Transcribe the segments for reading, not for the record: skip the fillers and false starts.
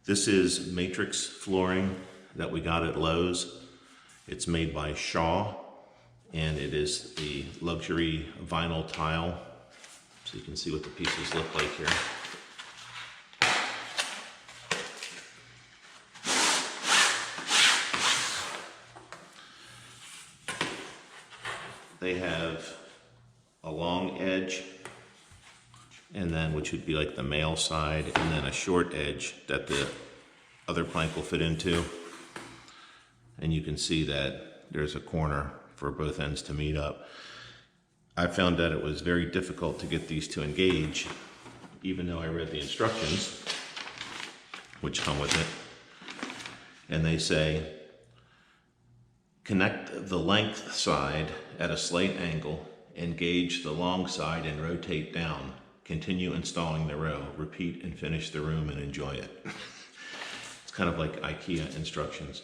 This is matrix flooring that we got at Lowe's. It's made by Shaw, and it is the luxury vinyl tile. So you can see what the pieces look like here. They have a long edge, and then which would be like the male side, and then a short edge that the other plank will fit into. And you can see that there's a corner for both ends to meet up. I found that it was very difficult to get these to engage, even though I read the instructions, which come with it. And they say, connect the length side at a slight angle, engage the long side and rotate down. Continue installing the row. Repeat and finish the room and enjoy it. It's kind of like IKEA instructions.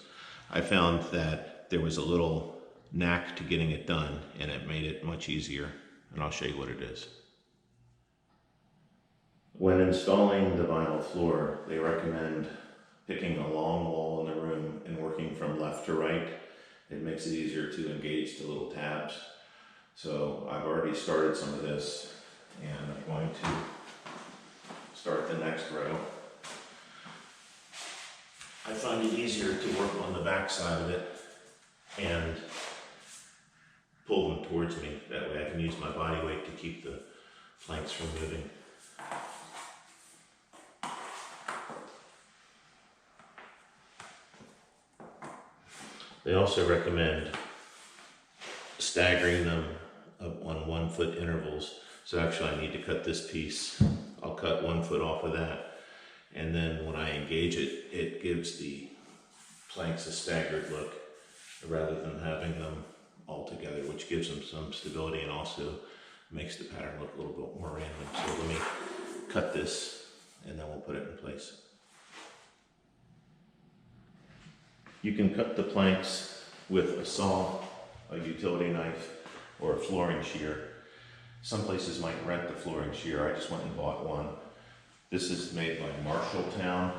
I found that there was a little knack to getting it done, and it made it much easier, and I'll show you what it is. When installing the vinyl floor, they recommend picking a long wall in the room and working from left to right. It makes it easier to engage the little tabs. So I've already started some of this, and I'm going to start the next row. I find it easier to work on the back side of it and pull them towards me. That way I can use my body weight to keep the planks from moving. They also recommend staggering them on 1 foot intervals. So actually I need to cut this piece. I'll cut 1 foot off of that. And then when I engage it, it gives the planks a staggered look rather than having them all together, which gives them some stability and also makes the pattern look a little bit more random. So let me cut this and then we'll put it in place. You can cut the planks with a saw, a utility knife, or a flooring shear. Some places might rent the flooring shear. I just went and bought one. This is made by Marshalltown.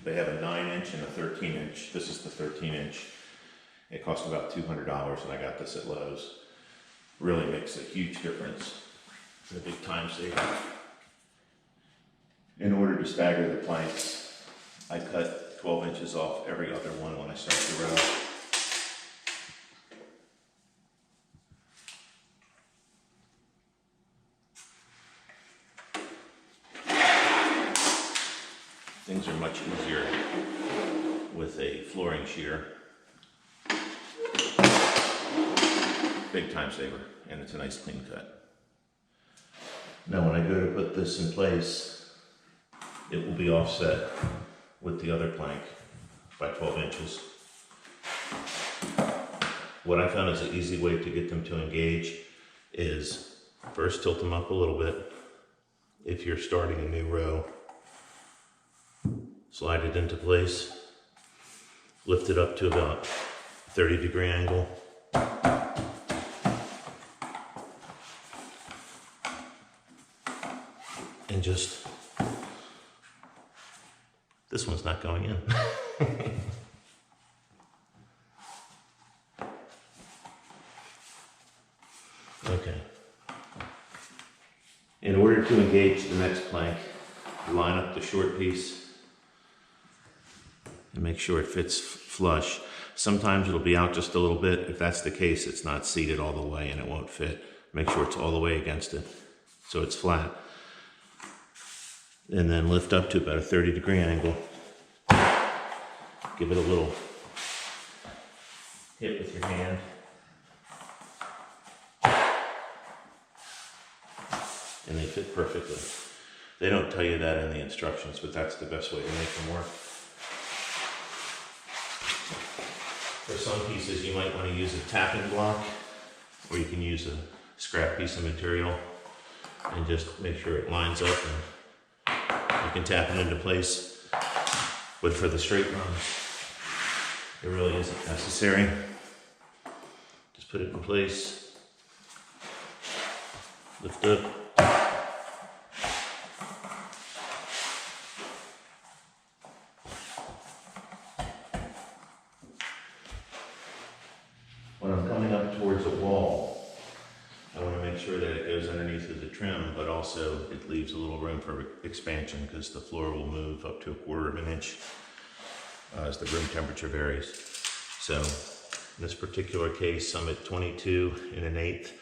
They have a 9-inch and a 13-inch. This is the 13-inch. It cost about $200, and I got this at Lowe's. Really makes a huge difference. It's a big time saver. In order to stagger the planks, I cut 12 inches off every other one when I start the row. Things are much easier with a flooring shear. Big time saver, and it's a nice clean cut. Now when I go to put this in place, it will be offset with the other plank by 12 inches. What I found is an easy way to get them to engage is first tilt them up a little bit. If you're starting a new row, slide it into place, lift it up to about 30-degree angle. And just, this one's not going in. Okay. In order to engage the next plank, line up the short piece and make sure it fits flush. Sometimes it'll be out just a little bit. If that's the case, it's not seated all the way and it won't fit. Make sure it's all the way against it so it's flat. And then lift up to about a 30-degree angle. Give it a little hit with your hand. And they fit perfectly. They don't tell you that in the instructions, but that's the best way to make them work. For some pieces, you might want to use a tapping block, or you can use a scrap piece of material and just make sure it lines up, and you can tap it into place. But for the straight runs, it really isn't necessary. Just put it in place, lift up. underneath as a trim, but also it leaves a little room for expansion because the floor will move up to 1/4 of an inch as the room temperature varies. So in this particular case, I'm at 22 1/8.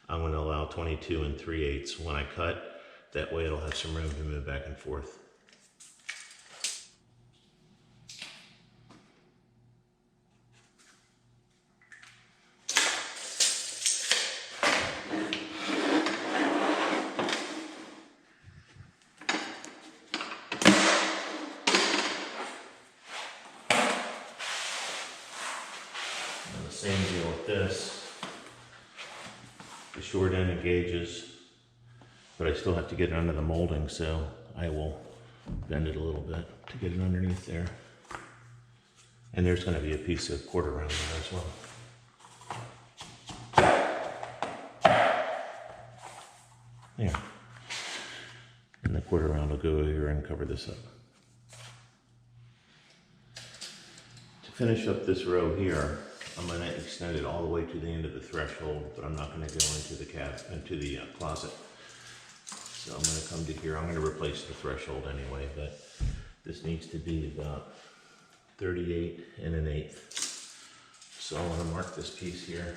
I'm going to allow 22 3/8 when I cut. That way it'll have some room to move back and forth. Same deal with this. The short end engages, but I still have to get it under the molding, so I will bend it a little bit to get it underneath there. And there's going to be a piece of quarter round there as well. There. And the quarter round will go here and cover this up. To finish up this row here, I'm going to extend it all the way to the end of the threshold, but I'm not going to go into the closet. So I'm going to come to here. I'm going to replace the threshold anyway, but this needs to be about 38 1/8. So I want to mark this piece here.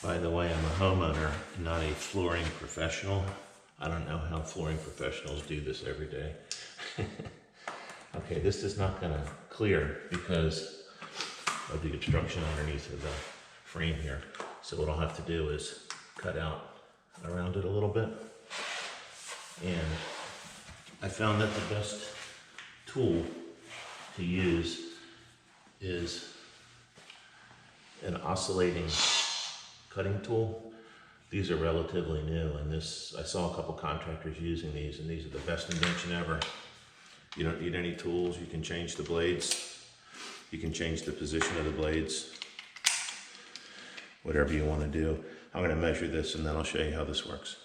By the way, I'm a homeowner, not a flooring professional. I don't know how flooring professionals do this every day. Okay, this is not going to clear because of the obstruction underneath of the frame here. So what I'll have to do is cut out around it a little bit. And I found that the best tool to use is an oscillating cutting tool. These are relatively new, and I saw a couple contractors using these, and these are the best invention ever. You don't need any tools. You can change the blades. You can change the position of the blades. Whatever you want to do. I'm going to measure this, and then I'll show you how this works.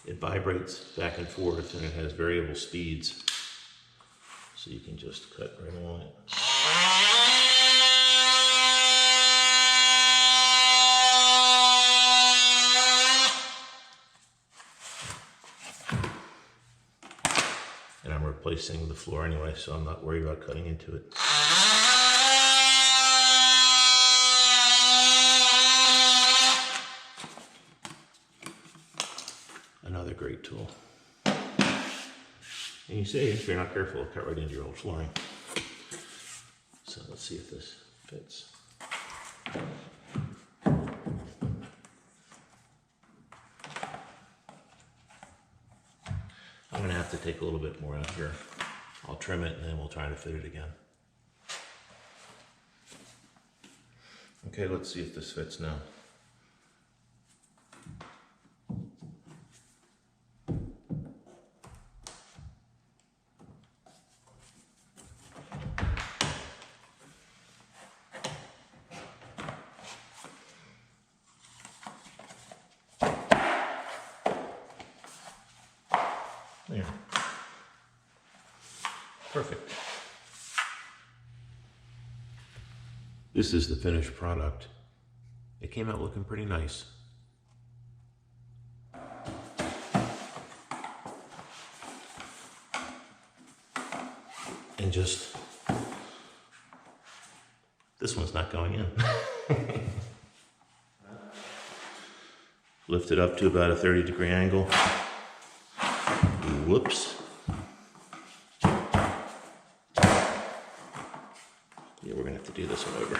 It vibrates back and forth, and it has variable speeds, so you can just cut right along it. And I'm replacing the floor anyway, so I'm not worried about cutting into it. Another great tool. And you see, if you're not careful, it'll cut right into your old flooring. So let's see if this fits. I'm going to have to take a little bit more out here. I'll trim it and then we'll try to fit it again. Okay, let's see if this fits now. There. Perfect. This is the finished product. It came out looking pretty nice. And just, this one's not going in. Lift it up to about a 30-degree angle. Whoops. Yeah, we're gonna have to do this one over.